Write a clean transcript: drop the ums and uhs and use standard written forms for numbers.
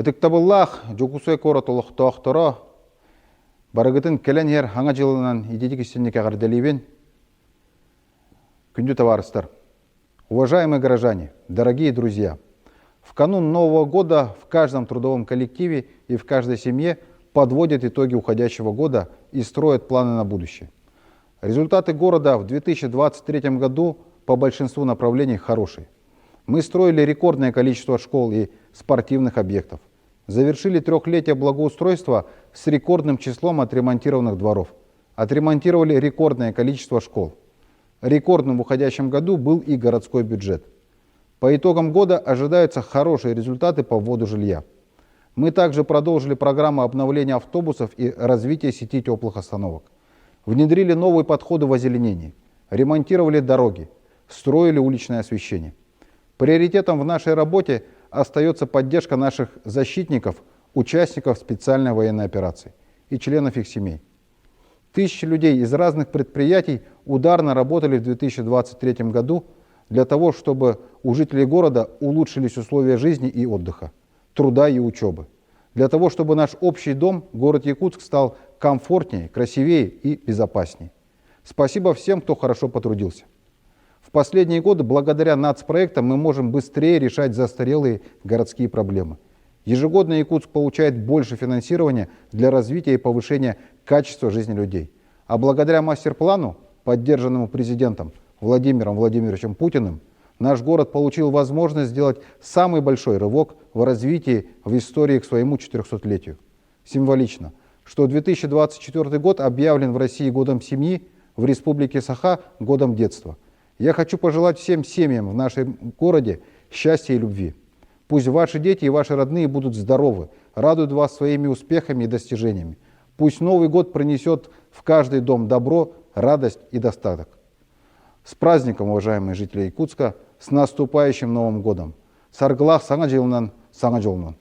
Өтіктабыллах жокусой кора толықтоқтыра барагытын келенер хаңа жылынан идетик истеннеке гарделибен. Күнді товарыстар. Уважаемые горожане, дорогие друзья, в канун Нового года в каждом трудовом коллективе и в каждой семье подводят итоги уходящего года и строят планы на будущее. Результаты города в 2023 году по большинству направлений хорошие. Мы строили рекордное количество школ и спортивных объектов. Завершили трехлетие благоустройства с рекордным числом отремонтированных дворов. Отремонтировали рекордное количество школ. Рекордным в уходящем году был и городской бюджет. По итогам года ожидаются хорошие результаты по вводу жилья. Мы также продолжили программу обновления автобусов и развития сети теплых остановок. Внедрили новые подходы в озеленении. Ремонтировали дороги. Строили уличное освещение. Приоритетом в нашей работе остается поддержка наших защитников, участников специальной военной операции и членов их семей. Тысячи людей из разных предприятий ударно работали в 2023 году для того, чтобы у жителей города улучшились условия жизни и отдыха, труда и учебы. Для того, чтобы наш общий дом, город Якутск, стал комфортнее, красивее и безопаснее. Спасибо всем, кто хорошо потрудился. В последние годы, благодаря нацпроектам, мы можем быстрее решать застарелые городские проблемы. Ежегодно Якутск получает больше финансирования для развития и повышения качества жизни людей. А благодаря мастер-плану, поддержанному президентом Владимиром Владимировичем Путиным, наш город получил возможность сделать самый большой рывок в развитии в истории к своему 400-летию. Символично, что 2024 год объявлен в России годом семьи, в Республике Саха – годом детства. Я хочу пожелать всем семьям в нашем городе счастья и любви. Пусть ваши дети и ваши родные будут здоровы, радуют вас своими успехами и достижениями. Пусть Новый год принесет в каждый дом добро, радость и достаток. С праздником, уважаемые жители Якутска, с наступающим Новым годом. Сарглах саңа жылынан, саңа жолынан.